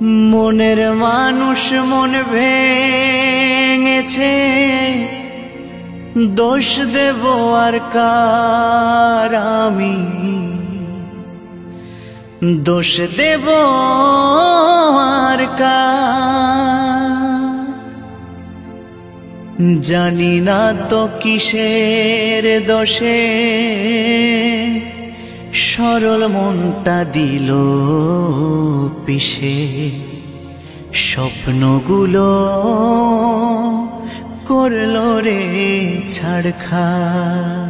মনের মানুষ মন ভেঙেছে, দোষ দেব আর কার আমি, দোষ দেব আর কার। জানি না তো কিসের দোষে সরল মনটা দিল পিষে, স্বপ্নগুলো করলো রে ছাড়খাড়।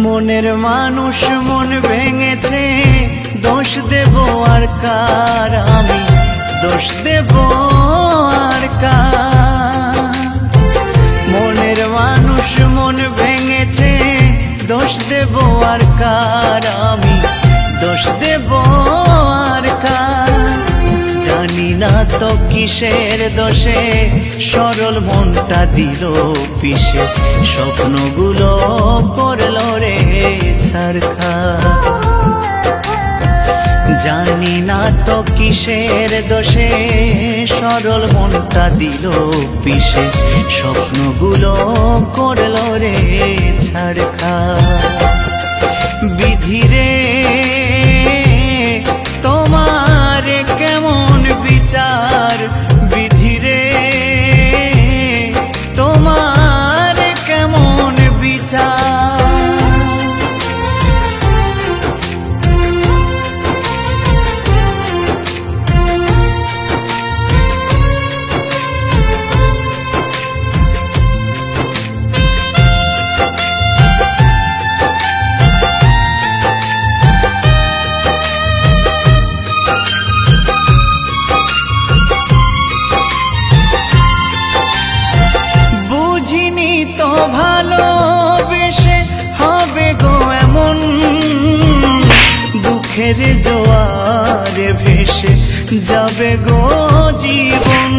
মনের মানুষ মন ভেঙেছে, দোষ দেব আর কার আমি, দোষ দেব আর কার। মনের মানুষ মন ভেঙেছে, দোষ দেব আর কার আমি, দোষ দেব আর কার। জানি না তো কিসের দোষে সরল মনটা দিল পিষে, স্বপ্নগুলো করলো রে ছাড়খাড়। জানি না তো কিসের দোষে সরল মনটা দিল পিষে, স্বপ্নগুলো করলো রে ছাড়খাড়। বিধিরে তোমার কেমন বিচার, বিধিরে তোমার কেমন বিচার। ভালোবেসে হবে গো এমন, দুঃখের জোয়ারে ভেসে যাবে গো জীবন।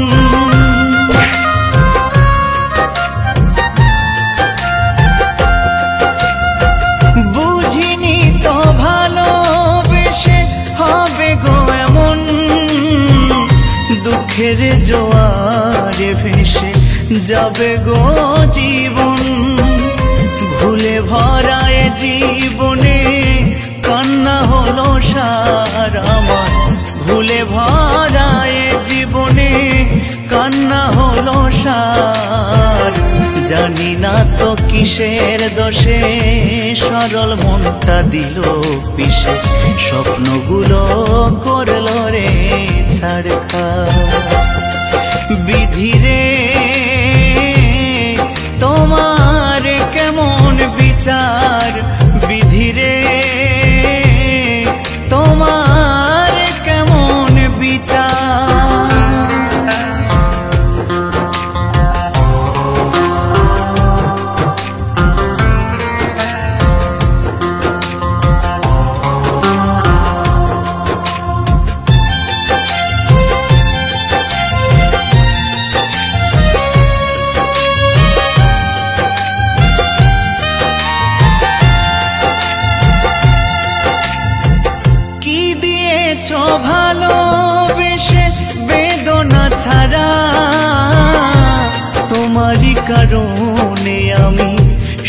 বুঝিনি তো ভালোবেসে হবে গো এমন, দুঃখের জোয়ারে ভেসে যাবে গো জীবন। ভুলে ভরায় জীবনে কান্না হলো সার আমার, ভুলে ভরায় জীবনে কান্না হলো সার। জানি না তো কিসের দোষে সরল মনটা দিল পিষে, স্বপ্নগুলো করলো রে ছাড়খাড়। বিধিরে তোমার কেমন বিচার, বিধিরে তোমার কেমন বিচার। ভালোবেসে বেদনা ছাড়া, তোমারই কারণে আমি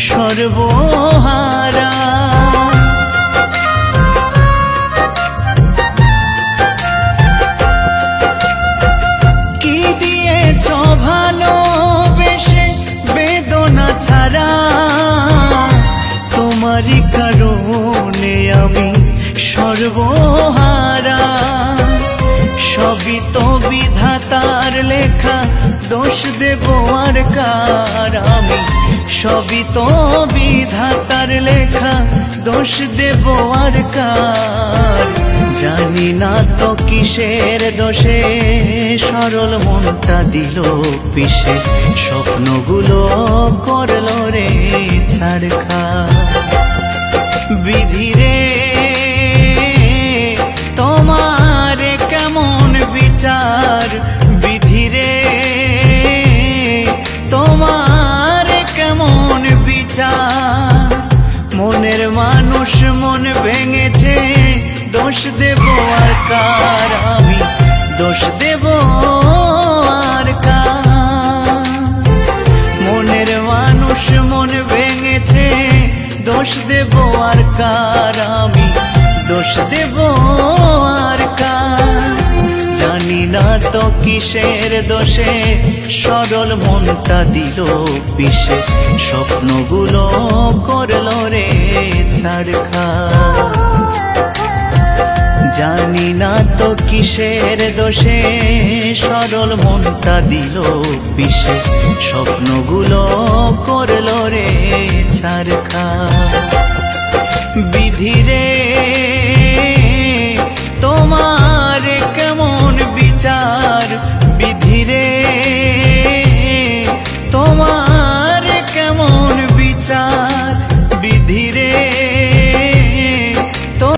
সর্বহারা। কি দিয়েছ ভালোবেসে বেদনা ছাড়া, তোমারই কারণে আমি সর্বহারা। সবই তো বিধাতার লেখা, দোষ দেব আর কার আমি, সবই তো বিধাতার লেখা, দোষ দেব আর কার। জানি না তো কিসের দোষে সরল মনটা দিল পিষে, স্বপ্নগুলো করলো রে ছাড়খাড়। বিধি রে তোমার কেমন বিচার, বিধি রে তোমার কেমন বিচার। মনের মানুষ মন ভেঙেছে, দোষ দেব আর কার, আমি দোষ দেব আর কার। মনের মানুষ মন ভেঙেছে, দোষ দেব আর কার, আমি দোষ দেব আর কার। জানি না তো কিসের দোষে সরল মনটা দিল পিষে, স্বপ্নগুলো করলো রে ছাড়খাড়। জানি না তো কিসের দোষে সরল মনটা দিল পিষে, স্বপ্নগুলো করলো রে ছাড়খাড়। বিধি রে তোমার কেমন বিচার, বিধি রে তোমার কেমন বিচার।